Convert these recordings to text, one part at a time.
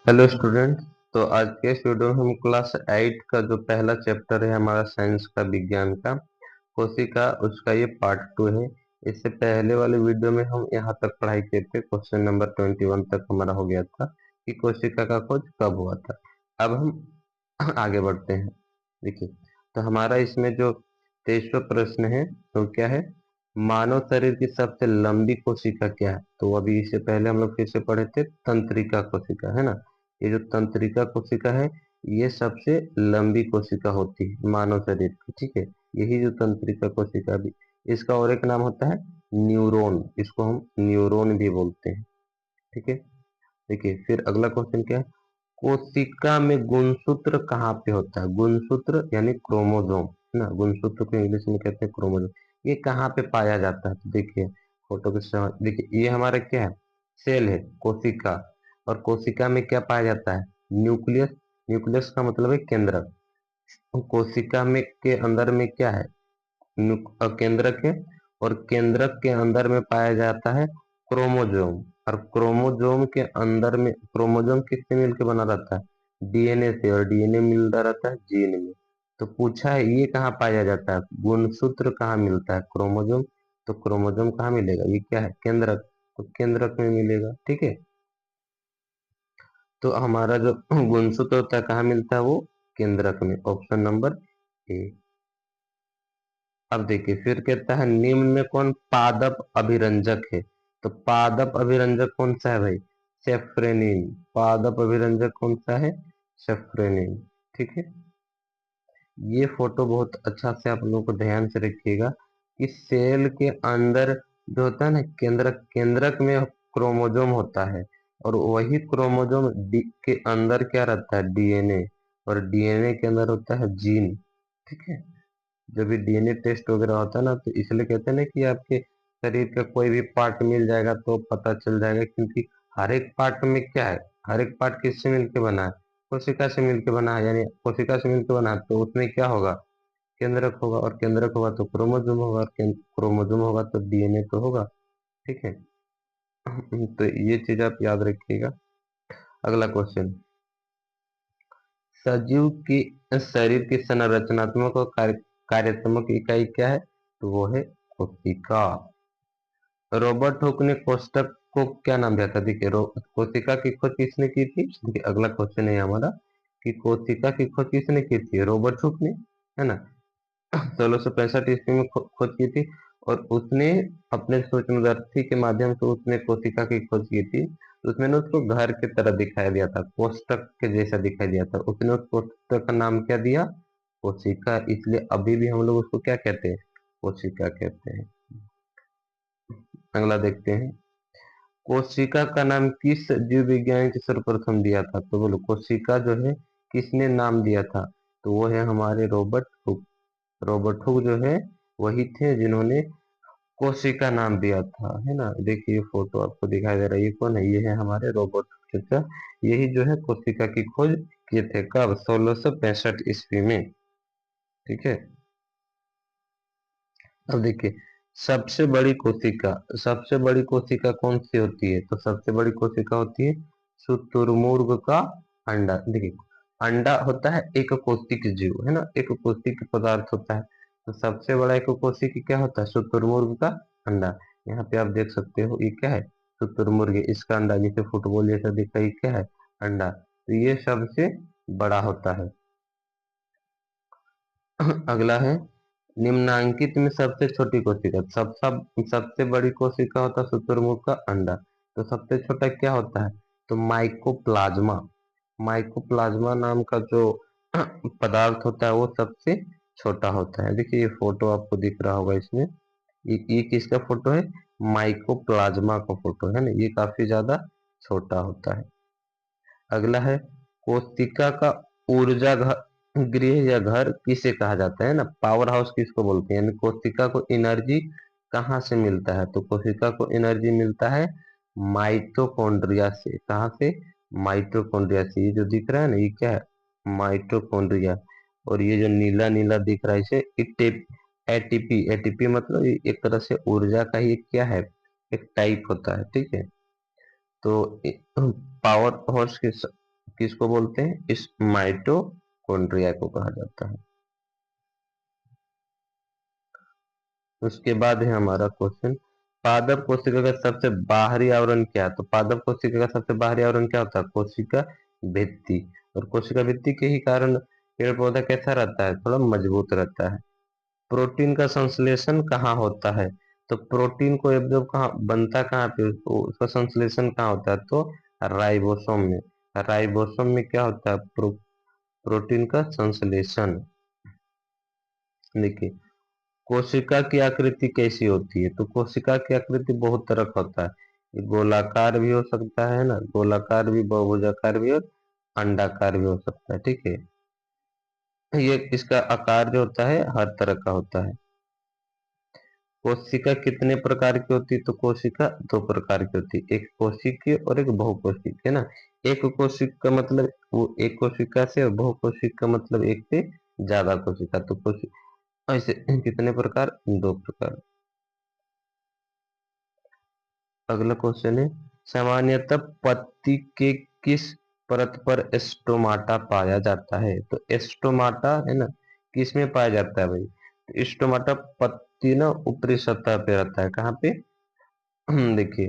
Hello student. तो आज के इस वीडियो में हम क्लास 8 का जो पहला चैप्टर है हमारा साइंस का विज्ञान का कोशिका उसका ये पार्ट 2 है। इससे पहले वाले वीडियो में हम यहाँ तक पढ़ाई किए थे, क्वेश्चन नंबर 21 तक हमारा हो गया था कि कोशिका का खोज कब हुआ था। अब हम आगे बढ़ते हैं। देखिए, तो हमारा इसमें जो 23वां प्रश्न है तो क्या है, मानव शरीर की सबसे लंबी कोशिका क्या है। तो अभी इससे पहले हम लोग फिर से पढ़े थे तंत्रिका कोशिका, है ना। ये जो तंत्रिका कोशिका है ये सबसे लंबी कोशिका होती है मानव शरीर की, ठीक है। यही जो तंत्रिका कोशिका भी, इसका और एक नाम होता है न्यूरॉन, इसको हम न्यूरॉन भी बोलते हैं, ठीक है। देखिए फिर अगला क्वेश्चन क्या है, कोशिका में गुणसूत्र कहाँ पे होता है। गुणसूत्र यानी क्रोमोसोम, है ना। गुणसूत्र को इंग्लिश में कहते हैं क्रोमोसोम। ये कहाँ पे पाया जाता है, तो देखिए फोटो के समझ, देखिए ये हमारा क्या है, सेल है, कोशिका। और कोशिका में क्या पाया जाता है, न्यूक्लियस। न्यूक्लियस का मतलब है केंद्रक। कोशिका में के अंदर में क्या है, केंद्रक है। और केंद्रक के अंदर में पाया जाता है क्रोमोसोम। और क्रोमोसोम के अंदर में, क्रोमोसोम किससे मिलकर बना रहता है, डीएनए से। और डीएनए मिलता रहता है जीन में। तो पूछा है ये कहाँ पाया जाता है, गुणसूत्र कहाँ मिलता है, क्रोमोसोम। तो क्रोमोसोम कहाँ मिलेगा, ये क्या है, केंद्रक। तो केंद्रक में मिलेगा, ठीक है। तो हमारा जो गुणसूत्र होता है कहाँ मिलता है, वो केंद्रक में। Option number A. अब देखिए फिर कहता है निम्न में कौन पादप अभिरंजक है। तो पादप अभिरंजक कौन सा है भाई, सेफ्रेनिन। पादप अभिरंजक कौन सा है, सेफ्रेनिन, ठीक है। ये फोटो बहुत अच्छा से आप लोगों को ध्यान से रखिएगा कि सेल के अंदर जो होता है ना केंद्रक, केंद्रक में क्रोमोसोम होता है। और वही क्रोमोसोम के अंदर क्या रहता है, डीएनए। और डीएनए के अंदर होता है जीन, ठीक है। जब भी डीएनए टेस्ट वगैरह होता है ना, तो इसलिए कहते हैं ना कि आपके शरीर का कोई भी पार्ट मिल जाएगा तो पता चल जाएगा, क्योंकि हर एक पार्ट में क्या है, हर एक पार्ट किससे मिलके बना है, कोशिका से मिलके बना है। यानी कोशिका से मिलके बना है तो उसमें क्या होगा, केंद्रक होगा। और केंद्रक होगा तो क्रोमोसोम होगा। और क्रोमोसोम होगा तो डीएनए तो होगा, ठीक है। तो ये चीज आप याद रखिएगा। अगला क्वेश्चन, सजीव की शरीर की संरचनात्मक और कार्यात्मक इकाई क्या है, तो वो है कोशिका। रॉबर्ट हुक ने कोष्ठक को क्या नाम दिया था। देखिए कोशिका की खोज किसने की थी। देखिए अगला क्वेश्चन है हमारा कि कोशिका की खोज किसने की थी, रॉबर्ट हुक ने, है ना। 1665 ईस्वी में खोज की थी। और उसने अपने सूक्ष्मदर्शी के माध्यम से उसने कोशिका की खोज की थी। तो उसमें ना उसको घर की तरह दिखाई दिया था, कोष्ठक के जैसा दिखाई दिया था। उसने उस कोष्ठक का नाम क्या दिया, कोशिका। इसलिए अभी भी हम लोग उसको क्या कहते हैं, कोशिका कहते हैं। अगला देखते हैं, कोशिका का नाम किस जीव विज्ञानी ने सर्वप्रथम दिया था। तो बोलो कोशिका जो है किसने नाम दिया था, तो वो है हमारे रॉबर्ट हुक। रॉबर्ट हुक जो है वही थे जिन्होंने कोशिका नाम दिया था, है ना। देखिए ये फोटो आपको दिखाई दे रहा है, ये कौन है, ये है हमारे रॉबर्ट हुक चाचा। यही जो है कोशिका की खोज किए थे, कब, 1665 ईस्वी में, ठीक है। अब देखिए सबसे बड़ी कोशिका, सबसे बड़ी कोशिका कौन सी होती है, तो सबसे बड़ी कोशिका होती है शुतुरमुर्ग का अंडा। देखिए अंडा होता है एक कोशिक जीव, है ना, एक कोशिक पदार्थ होता है। तो सबसे बड़ा एक कोशिक क्या होता है, शुतुरमुर्ग का अंडा। यहाँ पे आप देख सकते हो ये क्या है, शुतुरमुर्ग, इसका अंडा जिसे फुटबॉल जैसा दिख रहा है, ये क्या है, अंडा। तो ये सबसे बड़ा होता है। अगला है निम्नांकित में सबसे छोटी कोशिका। सबसे बड़ी कोशिका होता है शुतुरमुर्ग का अंडा। तो सबसे छोटा क्या होता है, तो माइकोप्लाज्मा। माइकोप्लाज्मा नाम का जो पदार्थ होता है वो सबसे छोटा होता है। देखिए ये फोटो आपको दिख रहा होगा इसमें, ये किसका फोटो है, माइकोप्लाज्मा का फोटो है ना। ये काफी ज्यादा छोटा होता है। अगला है कोशिका का ऊर्जा गृह या घर किसे कहा जाता है ना, पावर हाउस किसको बोलते हैं। यानी कोशिका को एनर्जी कहाँ से मिलता है, तो कोशिका को एनर्जी मिलता है माइटोकॉन्ड्रिया से। कहाँ से, माइटोकॉन्ड्रिया से। ये जो दिख रहा है ना ये क्या है, माइटोकॉन्ड्रिया। और ये जो नीला नीला दिख रहा है इसे एटीपी। एटीपी मतलब ये एक तरह से ऊर्जा का ही क्या है, एक टाइप होता है, ठीक है। तो पावर हाउस किसको बोलते हैं? इस माइटोकॉन्ड्रिया को कहा जाता है। उसके बाद है हमारा क्वेश्चन, पादप कोशिका का सबसे बाहरी आवरण क्या है? तो पादप कोशिका का सबसे बाहरी आवरण क्या होता है? कोशिका भित्ति। और कोशिका भित्ति के ही कारण पेड़ पौधा कैसा रहता है? थोड़ा मजबूत रहता है। प्रोटीन का संश्लेषण कहाँ होता है? तो प्रोटीन को एब्जॉर्ब कहाँ बनता, कहाँ पे उसका संश्लेषण कहाँ होता है? तो राइबोसोम में। राइबोसोम में क्या होता है? प्रोटीन का संश्लेषण। देखिए, कोशिका की आकृति कैसी होती है? तो कोशिका की आकृति बहुत तरह का होता है। ये गोलाकार भी हो सकता है ना, गोलाकार भी, बहुभुजाकार भी और अंडाकार भी हो सकता है। ठीक है, ये इसका आकार जो होता है हर तरह का होता है। कोशिका कितने प्रकार की होती है? तो कोशिका दो प्रकार की होती है, एक कोशिकीय और एक बहुकोशिकीय, है ना। एक कोशिक का मतलब वो एक कोशिका से, और बहुकोशिक का मतलब एक से ज्यादा कोशिका। तो कोशिक ऐसे कितने प्रकार? दो प्रकार। अगला क्वेश्चन है, सामान्यतः पत्ती के किस परत पर स्टोमाटा पाया जाता है? तो स्टोमाटा है ना, किस में पाया जाता है भाई? तो स्टोमाटा पत्ती ना ऊपरी सतह पे रहता है। कहाँ पे? देखिए,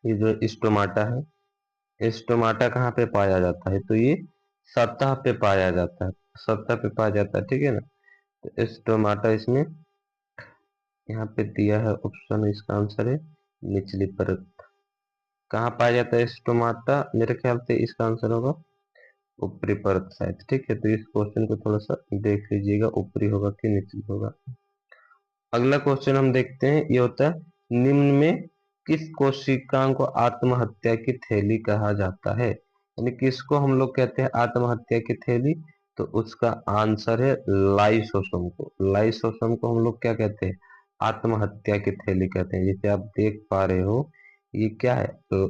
ये जो स्टोमाटा है, स्टोमाटा कहाँ पे पाया जाता है? तो ये सतह पे पाया जाता है, सतह पे पाया जाता है। ठीक है ना। तो स्टोमाटा इसमें यहाँ पे दिया है ऑप्शन, इसका आंसर है निचली परत। कहाँ पाया जाता है स्टोमाटा? मेरे ख्याल से इसका आंसर होगा ऊपरी परत शायद। ठीक है, तो इस क्वेश्चन को थोड़ा सा देख लीजिएगा, ऊपरी होगा कि निचली होगा। अगला क्वेश्चन हम देखते हैं, ये होता है, निम्न में किस कोशिकांग को आत्महत्या की थैली कहा जाता है? यानी किसको हम लोग कहते हैं आत्महत्या की थैली? तो उसका आंसर है लाइसोसोम को। लाइसोसोम को हम लोग क्या कहते हैं? आत्महत्या की थैली कहते हैं। जैसे आप देख पा रहे हो, ये क्या है? तो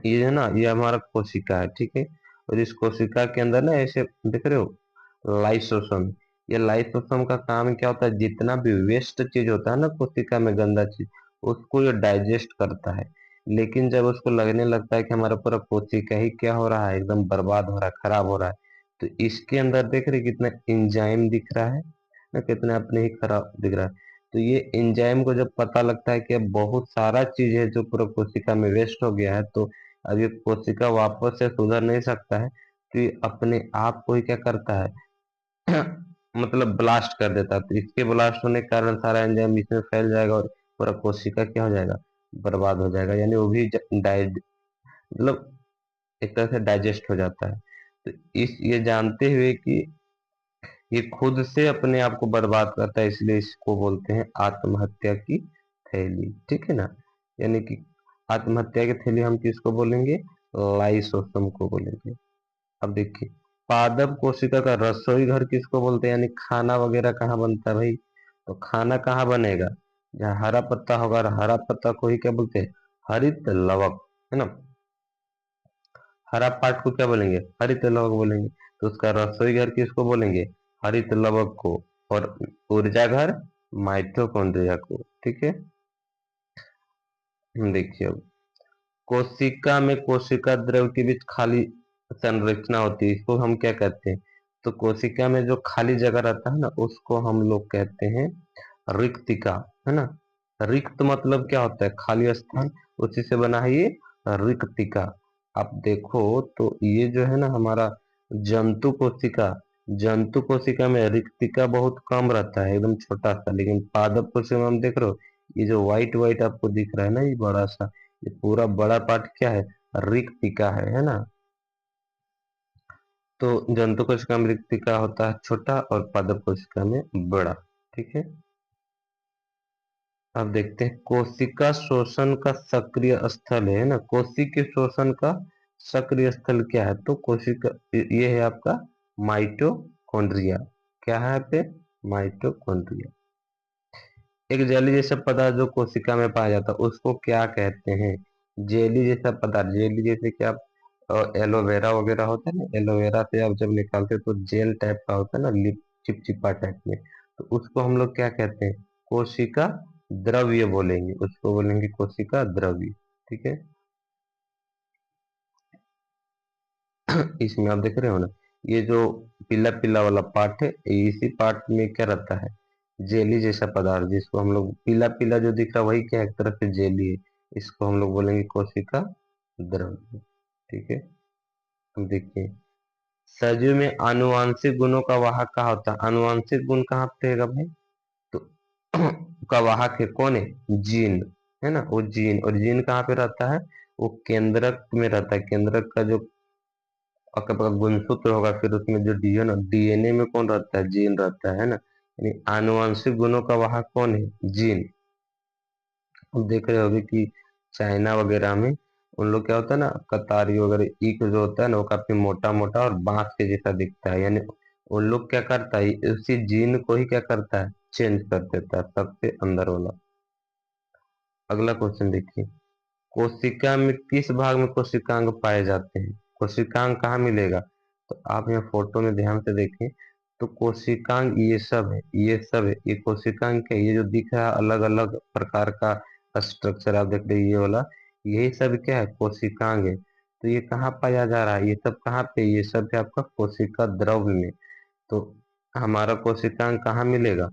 ये है ना, ये हमारा कोशिका है। ठीक है, और इस कोशिका के अंदर ना ऐसे देख रहे हो लाइसोसोम। ये लाइसोसोम का काम क्या होता है? जितना भी वेस्ट चीज होता है ना कोशिका में, गंदा चीज, उसको ये डाइजेस्ट करता है। लेकिन जब उसको लगने लगता है कि हमारा पूरा कोशिका ही क्या हो रहा है, एकदम बर्बाद हो रहा है, खराब हो रहा है, तो इसके अंदर देख रहे कितना एंजाइम दिख रहा है ना, कितना अपने ही खराब दिख रहा है। तो ये एंजाइम को जब पता लगता है कि अब बहुत सारा चीज है जो पूरा कोशिका में वेस्ट हो गया है, तो अब ये कोशिका वापस से सुधर नहीं सकता है, तो ये अपने आप को ही क्या करता है? मतलब ब्लास्ट कर देता है। तो इसके ब्लास्ट होने के कारण सारा एंजाइम इसमें फैल जाएगा और पूरा कोशिका क्या हो जाएगा? बर्बाद हो जाएगा। यानी वो भी मतलब एक तरह से डाइजेस्ट हो जाता है। तो इस ये जानते हुए कि ये खुद से अपने आप को बर्बाद करता है, इसलिए इसको बोलते हैं आत्महत्या की थैली। ठीक है ना। यानी कि आत्महत्या की थैली हम किसको बोलेंगे? लाइसोसोम को बोलेंगे। अब देखिए, पादप कोशिका का रसोई घर किसको बोलते हैं? यानी खाना वगैरह कहाँ बनता है भाई? तो खाना कहाँ बनेगा? जहाँ हरा पत्ता होगा, और हरा पत्ता को ही क्या बोलते हैं? हरित लवक, है ना। हरा पार्ट को क्या बोलेंगे? हरित लवक बोलेंगे। तो उसका रसोई घर किसको बोलेंगे? हरित लवक को। और ऊर्जा घर माइटोकॉन्ड्रिया को। ठीक है, देखिए, अब कोशिका में कोशिका द्रव के बीच खाली संरचना होती है, इसको हम क्या कहते हैं? तो कोशिका में जो खाली जगह रहता है ना, उसको हम लोग कहते हैं रिक्तिका, है ना। रिक्त मतलब क्या होता है? खाली स्थान, उसी से बना है ये रिक्तिका। आप देखो तो ये जो है ना हमारा जंतु कोशिका, जंतु कोशिका में रिक्तिका बहुत कम रहता है, एकदम छोटा सा। लेकिन पादप कोशिका में हम देख रहे हो, ये जो व्हाइट व्हाइट आपको दिख रहा है ना, ये बड़ा सा, ये पूरा बड़ा पार्ट क्या है? रिक्तिका है ना। तो जंतु कोशिका में रिक्तिका होता है छोटा, और पादप कोशिका में बड़ा। ठीक है, अब देखते हैं कोशिका शोषण का सक्रिय स्थल है ना। कोशिका शोषण का सक्रिय स्थल क्या है? तो कोशिका, ये है आपका माइटोकॉन्ड्रिया। क्या है पे? माइटोकॉन्ड्रिया। एक जेली जैसा पदार्थ जो कोशिका में पाया जाता है उसको क्या कहते हैं? जेली जैसा पदार्थ, जेली जैसे कि आप एलोवेरा वगैरह होता है ना, एलोवेरा से आप जब निकालते हैं तो जेल टाइप का होता है ना, लिप चिपचिपा टाइप में, तो उसको हम लोग क्या कहते हैं? कोशिका द्रव्य बोलेंगे, उसको बोलेंगे कोशिका द्रव्य। ठीक है, इसमें आप देख रहे हो ना, ये जो पीला पीला वाला पार्ट है, इसी पार्ट में क्या रहता है, जेली जैसा पदार्थ, जिसको हम लोग पीला पीला जो दिख रहा है वही क्या है, एक तरह से जेली है। इसको हम लोग बोलेंगे कोशिका द्रव्य। ठीक है। अब देखिए, सजीव में आनुवांशिक गुणों का वाहक कहाँ होता है? आनुवांशिक गुण कहाँ पे रहेगा भाई? तो का वाहक है कौन है? जीन, है ना, वो जीन। और जीन कहाँ पे रहता है? वो केंद्रक में रहता है। केंद्रक का जो आपके पास गुणसूत्र होगा, फिर उसमें जो डीएनए में कौन रहता है? जीन रहता है ना। यानी आनुवंशिक गुणों का वाहक कौन है? जीन। हम देख रहे होंगे कि चाइना वगैरह में उन लोग क्या होता है ना, कतारी वगैरह ईख जो होता है ना, वो काफी मोटा मोटा और बांस के जैसा दिखता है। यानी उन लोग क्या करता है, उसी जीन को ही क्या करता है, चेंज कर देता है सबसे अंदर वाला। अगला क्वेश्चन देखिए, कोशिका में किस भाग में कोशिकांग पाए जाते हैं? कोशिकांग कहाँ मिलेगा? तो आप यहाँ फोटो में ध्यान से देखें, तो कोशिकांग ये सब है, ये सब है। ये कोशिकांग क्या है? ये जो दिख रहा है अलग अलग प्रकार का स्ट्रक्चर आप देख रहे हैं, ये वाला, यही सब क्या है? कोशिकांग है। तो ये कहाँ पाया जा रहा है? ये सब कहाँ पे? ये सब है आपका कोशिका द्रव्य में। तो हमारा कोशिकांग कहाँ मिलेगा?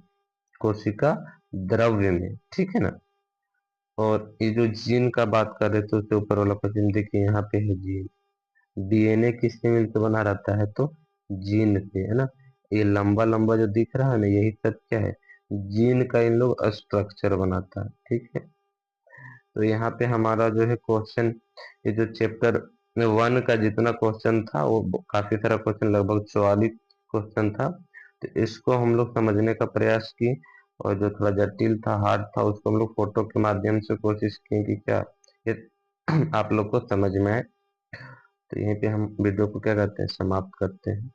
कोशिका द्रव्य में। ठीक है ना। और ये जो जीन का बात कर रहे थे, उसके ऊपर वाला क्वेश्चन देखिए, यहाँ पे है जीन। डीएनए किससे मिलकर बना रहता है? तो जीन से, है ना। ये लंबा लंबा जो दिख रहा है ना, यही सब क्या है? जीन का इन लोग स्ट्रक्चर बनाता है। ठीक है। तो यहाँ पे हमारा जो है क्वेश्चन, ये जो चैप्टर 1 का जितना क्वेश्चन था, वो काफी सारा क्वेश्चन, लगभग 44 क्वेश्चन था। तो इसको हम लोग समझने का प्रयास किए, और जो थोड़ा जटिल था, हार्ड था, उसको हम लोग फोटो के माध्यम से कोशिश किए कि क्या ये आप लोग को समझ में आए। तो यहीं पे हम वीडियो को क्या करते हैं, समाप्त करते हैं।